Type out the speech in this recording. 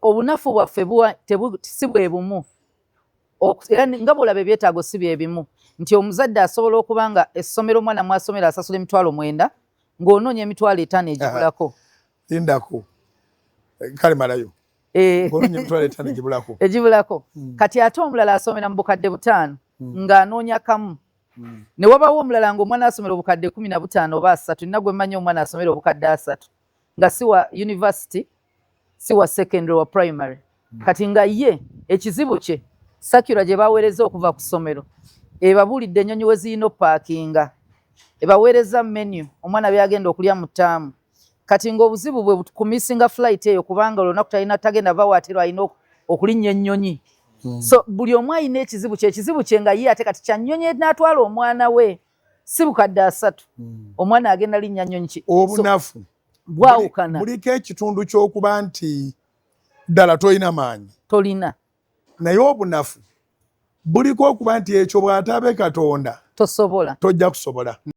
obunafu bwaffe si bwe bumu era nga bwolaba ebyetaago si bye bimu nti omuzadde asobola okuba nga essomero omwana mwasomera asasula emitwalo 9 ng'onoonya emitwalo 5 egibulako lindako kale malayo ng'onoonya emitwalo 5 egibulako kati ate omulala asomera mu bukadde 5 ng'anoonya kamu ne wabawo omulala ng'omwana asomera obukadde 15 oba 3 nina gwe mmanyi omwana asomera obukadde 3 nga si wa university si wa secondary wa primary kati nga ye ekizibu kye sakira gye baweereza okuva ku ssomero ebabuulidde ennyonyi we zirina opaakinga ebaweereza menu omwana byagenda okulya mu ttaamu kati ng'obuzibu bwe ku missinga flight eyo kubanga olunaku tagenda bawaatiro alina okulinnya ennyonyi so buli omu alina ekizibu kye nga ye ate kati kya nnyonyi n'atwala omwana we si bukadde 3 omwana agenda linnya nnyonyi ki obunafu bwawukana buliko ekitundu ky'okuba nti ddala tolina maanyi tolina naye obunafu buliko okuba nti ekyo bw'ataabe Katonda tosobola tojja kusobola